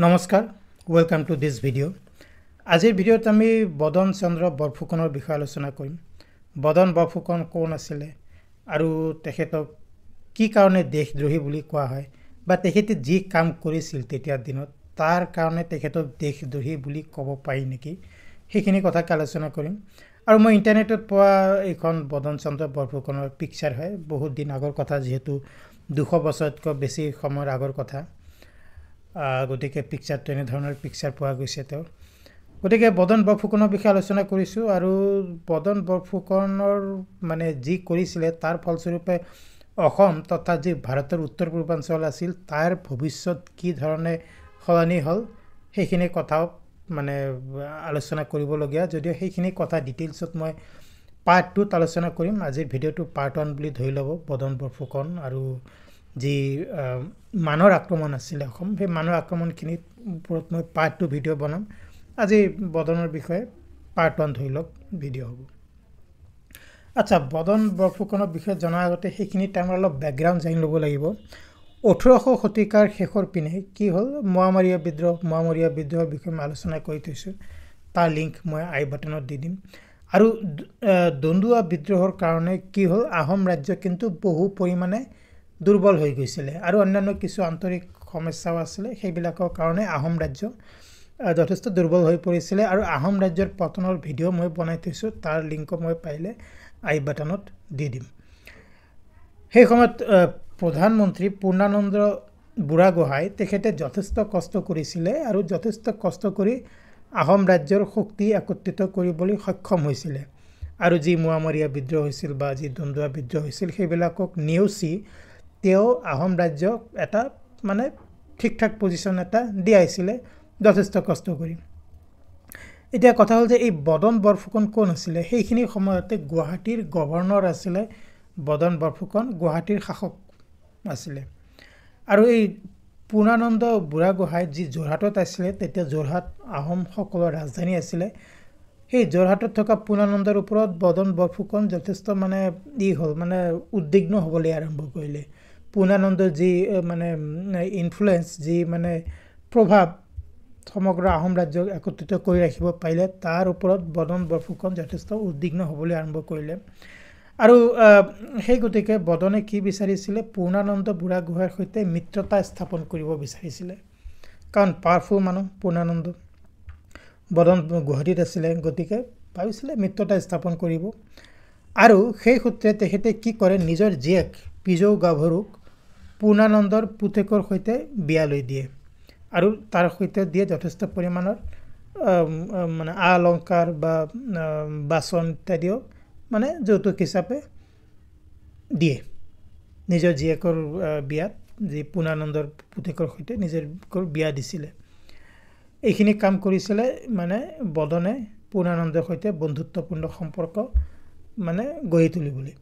নমস্কাৰ welcome to this video আজিৰ ভিডিওত আমি বদন চন্দ্ৰ বৰফুকনৰ বিষয়ে আলোচনা কৰিম বদন বৰফুকন কোন আছিল আৰু তেখেতক কি কাৰণে দেশদ্ৰোহী বুলি কোৱা হয় বা তেখেতে যি কাম কৰিছিল তেতিয়া দিনত তাৰ কাৰণে তেখেতক দেশদ্ৰোহী বুলি ক'ব পাৰি নেকি সেইখিনি কথা আলোচনা কৰিম আৰু মই ইন্টাৰনেটত পোৱা এখন বদন চন্দ্ৰ বৰফুকনৰ পিকচাৰ হয় বহুত দিন আগৰ কথা যেহেতু 200 বছৰতকৈ বেছি সময়ৰ আগৰ কথা গতিকে পিকচাৰ তেনে ধৰণৰ পিকচাৰ পোৱা গৈছে তেওঁ গতিকে বদন বৰফুকনৰ বিষয়ে আলোচনা কৰিছো আৰু বদন বৰফুকনৰ মানে যি কৰিছিল তাৰ ফলস্বৰূপে অসম তথা যি ভাৰতৰ উত্তৰ পূৰ্বাঞ্চল আছিল তাৰ ভৱিষ্যত কি ধৰণে সলনি হ'ল সেইখিনি কথাও মানে আলোচনা কৰিবলগীয়া যদিও সেইখিনি কথা ডিটেইলছত মই পাৰ্ট 2 আলোচনা কৰিম আজিৰ ভিডিওটো পাৰ্ট 1 বুলি ধৰি ল'ব বদন বৰফুকন আৰু যি মানৰ আক্ৰমণ আছিল অসম সেই মানৰ আক্ৰমণখিনিৰ ওপৰত মই পাৰ্ট 2 ভিডিও বনাম আজি বদনৰ বিষয়ে পাৰ্ট 1 ধৰি লওক ভিডিও হ'ব আচ্ছা বদন বৰফুকনৰ বিষয়ে জনাৰ আগতে সেইখিনি টাইমৰ অলপ ব্যাকগ্ৰাউণ্ড জানি ল'ব লাগিব 1800 শতিকাৰ শেষৰ পিনে কি হ'ল মোৱামৰীয়া বিদ্ৰোহৰ বিষয়ে মই আলোচনা কৰি থৈছো তাৰ লিংক মই আই বাটনত দি দিম আৰু দন্দুৱা বিদ্ৰোহৰ কাৰণে কি হ'ল আহোম ৰাজ্য কিন্তু বহু পৰিমাণে দুৰ্বল হৈ গৈছিল আৰু অন্যান্য কিছু আন্তৰিক সমস্যাও আছিল সেইবিলাকৰ কাৰণে আহোম ৰাজ্য যথেষ্ট দুৰ্বল হৈ পৰিছিল আৰু আহোম ৰাজ্যৰ পতনৰ ভিডিও মই বনাই থৈছো তাৰ লিংক মই পাইলে আই বাটনত দি দিম সেই সময়ত প্ৰধানমন্ত্ৰী পূৰ্ণানন্দ বুঢ়াগোহাঁই তেখেতে যথেষ্ট কষ্ট কৰিছিল আৰু যথেষ্ট কষ্ট কৰি আহোম ৰাজ্যৰ শক্তি একত্ৰিত কৰিবলৈ সক্ষম হৈছিল আৰু যি মোৱামৰীয়া বিদ্ৰোহ হৈছিল বা যি দন্দুৱা বিদ্ৰোহ হৈছিল সেইবিলাকক নেওচি তেওঁ আহোম ৰাজ্যক এটা মানে ঠিকঠাক পজিশন এটা দিয়াইছিল যথেষ্ট কষ্ট কৰি এতিয়া কথা হ'ল যে এই বদন বৰফুকন কোন আছিল সেইখিনি সময়তে গুৱাহাটীৰ গভৰ্ণৰ আছিল বদন বৰফুকন গুৱাহাটীৰ শাসক আছিল আৰু এই পূৰ্ণানন্দ বুঢ়াগোহাঁই যি যোৰহাটত আছিল তেতিয়া যোৰহাট আহোম সকলৰ ৰাজধানী আছিল সেই যোৰহাটত থকা পূৰ্ণানন্দৰ ওপৰত বদন বৰফুকন যথেষ্ট মানে হ'ল মানে উদ্বিগ্ন হ'বলৈ আৰম্ভ কৰিলে পূৰ্ণানন্দৰ যি মানে ইনফ্লুৱেন্স যি মানে প্ৰভাৱ সমগ্ৰ আহোম ৰাজ্যক একত্ৰিত কৰি ৰাখিব পাৰিলে তাৰ ওপৰত বদন বৰফুকন যথেষ্ট উদ্বিগ্ন হ'বলৈ আৰম্ভ কৰিলে আৰু সেই গতিকে বদনে কি বিচাৰিছিল পূৰ্ণানন্দ বুঢ়াগোহাঁইৰ সৈতে মিত্ৰতা স্থাপন কৰিব বিচাৰিছিল কাৰণ পাৱাৰফুল মানুহ পূৰ্ণানন্দ বদন গুৱাহাটীত আছিল গতিকে ভাবিছিল মিত্ৰতা স্থাপন কৰিব আৰু সেই সূত্ৰে তেখেতে কি কৰে নিজৰ জীয়েক পিজৌ গাভৰুক পূৰ্ণানন্দৰ পুতেকৰ সৈতে বিয়া লৈ দিয়ে আৰু তাৰ সৈতে দিয়ে যথেষ্ট পৰিমাণৰ মানে অলংকাৰ বা বাচন ইত্যাদিও মানে যৌতুক হিচাপে দিয়ে নিজৰ জীয়েকৰ বিয়াত যি পূৰ্ণানন্দৰ পুতেকৰ সৈতে নিজৰ বিয়া দিছিল এইখিনি কাম কৰিছিল মানে বদনে পূৰ্ণানন্দৰ সৈতে বন্ধুত্বপূৰ্ণ সম্পৰ্ক মানে গঢ়ি তুলিবলৈ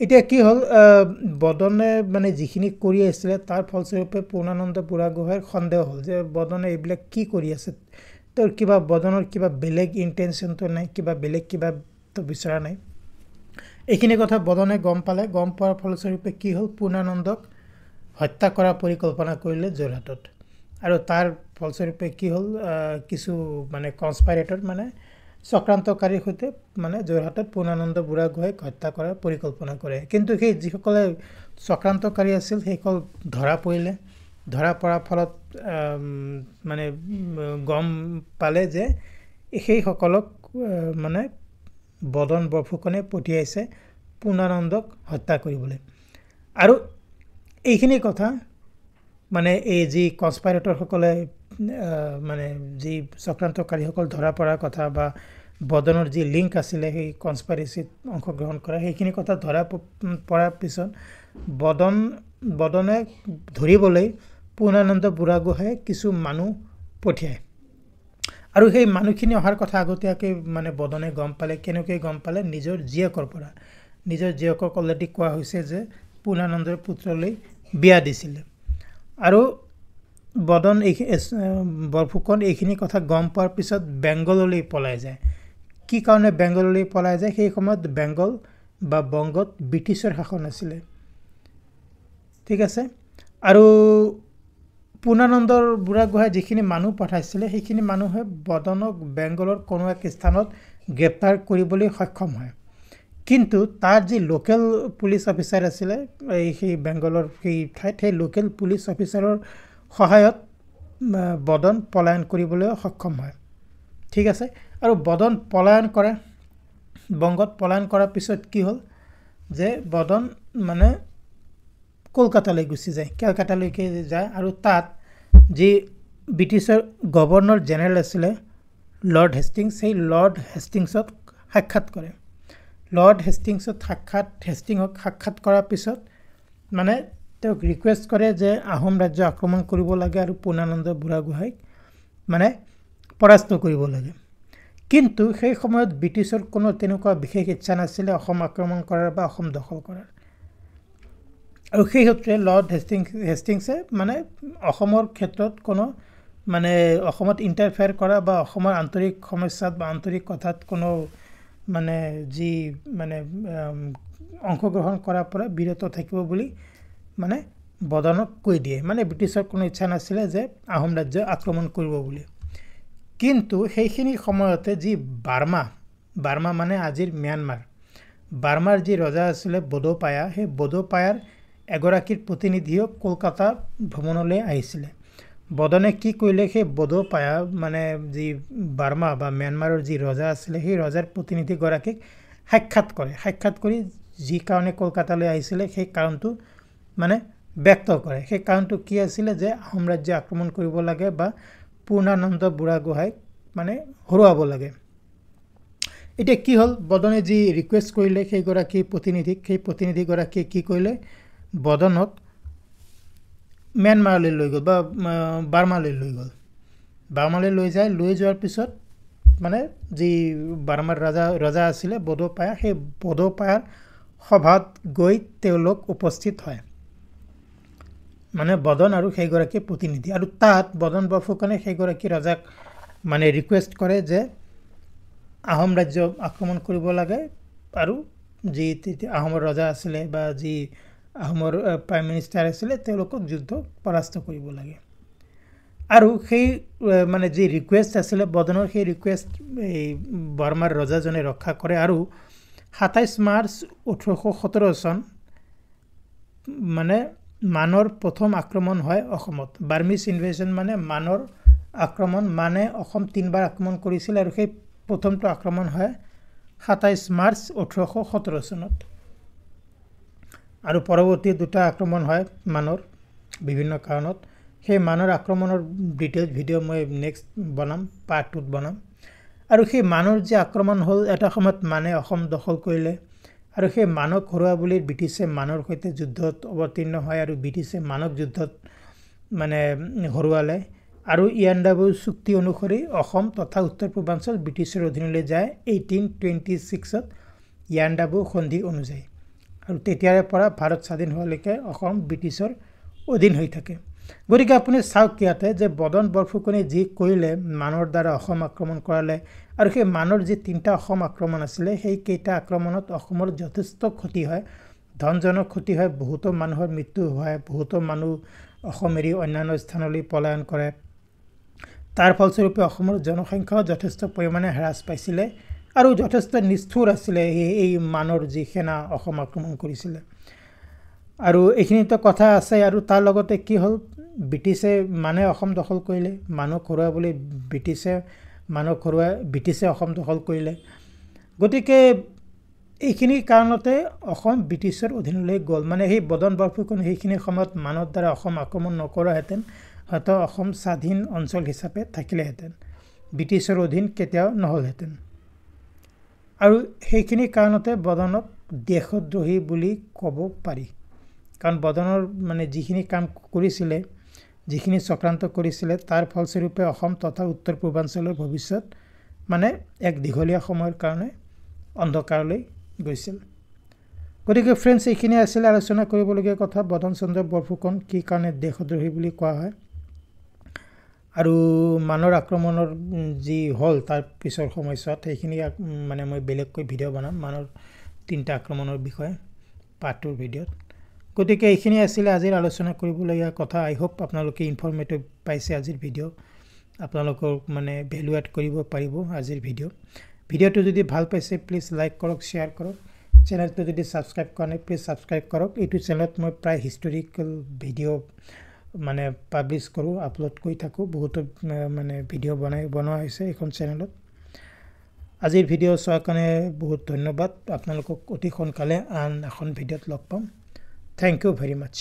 এতিয়া কি হ'ল বদনে মানে যিখিনি কৰি আছিল তাৰ ফলস্বৰূপে পূৰ্ণানন্দ বুঢ়াগোহাঁইৰ সন্দেহ হ'ল যে বদনে এইবিলাক কি কৰি আছে তোৰ কিবা বদনৰ কিবা বেলেগ ইন্টেনশনটো নাই কিবা বেলেগ কিবা তো বিচৰা নাই এইখিনি কথা বদনে গম পোৱাৰ ফলস্বৰূপে কি হ'ল পূৰ্ণানন্দক হত্যা কৰাৰ পৰিকল্পনা কৰিলে যোৰহাটত আৰু তাৰ ফলস্বৰূপে কি হ'ল কিছু মানে কনস্পাইৰেটৰ মানে চক্ৰান্তকাৰীৰ সৈতে মানে যোৰহাটত পূৰ্ণানন্দ বুঢ়াগোহাঁইক হত্যা কৰাৰ পৰিকল্পনা কৰে কিন্তু সেই যিসকলে চক্ৰান্তকাৰী আছিল সেইসকল ধৰা পৰিলে ধৰা পৰাৰ ফলত মানে গম পালে যে সেইসকলক মানে বদন বৰফুকনে পঠিয়াইছে পূৰ্ণানন্দক হত্যা কৰিবলৈ আৰু এইখিনি কথা মানে এই যি কনস্পাইৰেটৰসকলে মানে যি চক্ৰান্তকাৰীসকল ধৰা পৰাৰ কথা বা বদনৰ যি লিংক আছিল সেই কনস্পাইৰেচিত অংশগ্ৰহণ কৰা সেইখিনি কথা ধৰা পৰাৰ পিছত বদনে ধৰিবলৈ পূৰ্ণানন্দ বুঢ়াগোহাঁইয়ে কিছু মানুহ পঠিয়ায় আৰু সেই মানুহখিনি অহাৰ কথা আগতীয়াকৈ মানে বদনে গম পালে কেনেকৈ গম পালে নিজৰ জীয়েকৰ পৰা নিজৰ জীয়েকক অলৰেডি কোৱা হৈছে যে পূৰ্ণানন্দৰ পুত্ৰলৈ বিয়া দিছিল আৰু বদন বৰফুকন এইখিনি কথা গম পোৱাৰ পিছত বেংগললৈ পলাই যায় কি কাৰণে বেংগললৈ পলাই যায় সেই সময়ত বেংগল বা বংগত ব্ৰিটিছৰ শাসন আছিল ঠিক আছে আৰু পূৰ্ণানন্দৰ বুঢ়াগোহাঁই যিখিনি মানুহ পঠাইছিলে সেইখিনি মানুহে বদনক বেংগলৰ কোনো এক স্থানত গ্ৰেপ্তাৰ কৰিবলৈ সক্ষম হয় কিন্তু তাৰ যি লোকেল পুলিচ অফিচাৰ আছিলে সেই বেংগলৰ সেই ঠাইত সেই লোকেল পুলিচ অফিচাৰৰ সহায়ত বদন পলায়ন কৰিবলৈ সক্ষম হয় ঠিক আছে আৰু বদন পলায়ন কৰে বংগত পলায়ন কৰাৰ পিছত কি হ'ল যে বদন মানে কলকাতালৈ গুচি যায় কলকাতালৈকে যায় আৰু তাত যি ব্ৰিটিছৰ গভৰ্ণৰ জেনেৰেল আছিলে লৰ্ড হেষ্টিংছ সেই লৰ্ড হেষ্টিংছত সাক্ষাৎ কৰে লৰ্ড হেষ্টিংছত সাক্ষাৎ কৰাৰ পিছত মানে তেওঁক ৰিকুৱেষ্ট কৰে যে আহোম ৰাজ্য আক্ৰমণ কৰিব লাগে আৰু পূৰ্ণানন্দ বুঢ়াগোহাঁইক মানে পৰাস্ত কৰিব লাগে কিন্তু সেই সময়ত ব্ৰিটিছৰ কোনো তেনেকুৱা বিশেষ ইচ্ছা নাছিলে অসম আক্ৰমণ কৰাৰ বা অসম দখল কৰাৰ আৰু সেই সূত্ৰে লৰ্ড হেষ্টিংছে মানে অসমৰ ক্ষেত্ৰত কোনো মানে অসমত ইণ্টাৰফেয়াৰ কৰা বা অসমৰ আন্তৰিক সমস্যাত বা আন্তৰিক কথাত কোনো মানে যি মানে অংশগ্ৰহণ কৰাৰ পৰা বিৰত থাকিব বুলি মানে বদনক কৈ দিয়ে মানে ব্ৰিটিছৰ কোনো ইচ্ছা নাছিলে যে আহোম ৰাজ্য আক্ৰমণ কৰিব বুলি কিন্তু সেইখিনি সময়তে যি বাৰ্মা মানে আজিৰ ম্যানমাৰ বাৰ্মাৰ যি ৰজা আছিলে বড়োপায়া সেই বড়োপায়াৰ এগৰাকীৰ প্ৰতিনিধিও কলকাতা ভ্ৰমণলৈ আহিছিলে বদনে কি কৰিলে সেই বড়োপায়া মানে যি বাৰ্মা বা ম্যানমাৰৰ যি ৰজা আছিলে সেই ৰজাৰ প্ৰতিনিধিগৰাকীক সাক্ষাৎ কৰি যি কাৰণে কলকাতালৈ আহিছিলে সেই কাৰণটো মানে ব্যক্ত কৰে সেই কাৰণটো কি আছিলে যে আহোম ৰাজ্য আক্ৰমণ কৰিব লাগে বা পূৰ্ণানন্দ বুঢ়াগোহাঁইক মানে হৰুৱাব লাগে এতিয়া কি হ'ল বদনে যি ৰিকুৱেষ্ট কৰিলে সেই প্ৰতিনিধিগৰাকীয়ে কি কৰিলে বদনক ম্যানমাৰলৈ লৈ গ'ল বা বাৰ্মালৈ লৈ যোৱাৰ পিছত মানে যি বাৰ্মাৰ ৰজা আছিলে বড়োপায়া সেই বড়োপায়াৰ সভাত গৈ তেওঁলোক উপস্থিত হয় মানে বদন আৰু সেইগৰাকী প্ৰতিনিধি আৰু তাত বদন বৰফুকনে সেইগৰাকী ৰজাক মানে ৰিকুৱেষ্ট কৰে যে আহোম ৰাজ্য আক্ৰমণ কৰিব লাগে আৰু যি আহোমৰ ৰজা আছিলে বা যি আহোমৰ প্ৰাইম মিনিষ্টাৰ আছিলে তেওঁলোকক যুদ্ধ পৰাস্ত কৰিব লাগে আৰু সেই মানে যি ৰিকুৱেষ্ট আছিলে বদনৰ সেই ৰিকুৱেষ্ট এই বাৰ্মাৰ ৰজাজনে ৰক্ষা কৰে আৰু 27 মাৰ্চ 1817 চন মানে মানৰ প্ৰথম আক্ৰমণ হয় অসমত বাৰ্মিজ ইনভেশন মানে মানৰ আক্ৰমণ মানে অসম 3 বাৰ আক্ৰমণ কৰিছিল আৰু সেই প্ৰথমটো আক্ৰমণ হয় 27 মাৰ্চ 1817 চনত আৰু পৰৱৰ্তী দুটা আক্ৰমণ হয় মানৰ বিভিন্ন কাৰণত সেই মানৰ আক্ৰমণৰ ডিটেইলছ ভিডিও মই নেক্সট বনাম পাৰ্ট 2 বনাম আৰু সেই মানৰ যে আক্ৰমণ হ'ল এটা সময়ত মানে অসম দখল কৰিলে আৰু সেই মানক হৰুৱা বুলি ব্ৰিটিছে মানৰ সৈতে যুদ্ধত অৱতীৰ্ণ হয় আৰু ব্ৰিটিছে মানক যুদ্ধত মানে হৰুৱালে আৰু ইয়াণ্ডাবু চুক্তি অনুসৰি অসম তথা উত্তৰ পূৰ্বাঞ্চল ব্ৰিটিছৰ অধীনলৈ যায় 1826 ত ইয়াণ্ডাবু সন্ধি অনুযায়ী আৰু তেতিয়াৰে পৰা ভাৰত স্বাধীন হোৱালৈকে অসম ব্ৰিটিছৰ অধীন হৈ থাকে গতিকে আপুনি চাওক কিয়াতে যে বদন বৰফুকনে যি কৰিলে মানৰ দ্বাৰা অসম আক্ৰমণ কৰালে আৰু সেই মানৰ যি তিনিটা অসম আক্ৰমণ আছিলে সেই কেইটা আক্ৰমণত অসমৰ যথেষ্ট ক্ষতি হয় ধনজনক ক্ষতি হয় বহুতো মানুহৰ মৃত্যু হয় বহুতো মানুহ অসম এৰি অন্যান্য স্থানলৈ পলায়ন কৰে তাৰ ফলস্বৰূপে অসমৰ জনসংখ্যাও যথেষ্ট পৰিমাণে হ্ৰাস পাইছিলে আৰু যথেষ্ট নিষ্ঠুৰ আছিলে এই মানৰ যি সেনা অসম আক্ৰমণ কৰিছিলে আৰু এইখিনিতো কথা আছে আৰু তাৰ লগতে কি হ'ল ব্ৰিটিছে মানে অসম দখল কৰিলে মানুহ হৰুৱা বুলি ব্ৰিটিছে অসম দখল কৰিলে গতিকে এইখিনি কাৰণতে অসম ব্ৰিটিছৰ অধীনলৈ গ'ল মানে সেই বদন বৰফুকন সেইখিনি সময়ত মানৰ দ্বাৰা অসম আক্ৰমণ নকৰাহেঁতেন হয়তো অসম স্বাধীন অঞ্চল হিচাপে থাকিলেহেঁতেন ব্ৰিটিছৰ অধীন কেতিয়াও নহ'লহেঁতেন আৰু সেইখিনি কাৰণতে বদনক দেশদ্ৰোহী বুলি ক'ব পাৰি কাৰণ বদনৰ মানে যিখিনি কাম কৰিছিলে যিখিনি চক্ৰান্ত কৰিছিলে তাৰ ফলস্বৰূপে অসম তথা উত্তৰ পূৰ্বাঞ্চলৰ ভৱিষ্যত মানে এক দীঘলীয়া সময়ৰ কাৰণে অন্ধকাৰলৈ গৈছিল গতিকে ফ্ৰেণ্ডছ এইখিনি আছিল আলোচনা কৰিবলগীয়া কথা বদন চন্দ্ৰ বৰফুকন কি কাৰণে দেশদ্ৰোহী বুলি কোৱা হয় আৰু মানৰ আক্ৰমণৰ যি হ'ল তাৰ পিছৰ সময়ছোৱাত সেইখিনি মানে মই বেলেগকৈ ভিডিও বনাম মানৰ তিনিটা আক্ৰমণৰ বিষয়ে পাৰ্ট 2 ভিডিঅ'ত গতিকে এইখিনি আছিল আজিৰ আলোচনা কৰিবলগীয়া কথা আই হোপ আপোনালোকে ইনফৰমেটিভ পাইছে আজিৰ ভিডিঅ' আপোনালোকৰ মানে ভ্যালু এড কৰিব পাৰিব আজিৰ ভিডিঅ'টো যদি ভাল পাইছে প্লিজ লাইক কৰক শ্বেয়াৰ কৰক চেনেলটো যদি সাবস্ক্ৰাইব কৰা নাই প্লিজ সাবস্ক্ৰাইব কৰক এইটো চেনেলত মই প্ৰায় হিষ্টৰিকেল ভিডিঅ' মানে পাবলিশ কৰো আপলোড কৰি থাকো বহুত মানে ভিডিঅ' বনোৱা হৈছে এইখন চেনেলত আজিৰ ভিডিঅ' চোৱাৰ কাৰণে বহুত ধন্যবাদ আপোনালোকক অতি সোনকালে আন এখন ভিডিঅ'ত লগ পাম থ্যাংক ইউ ভেৰি মাচ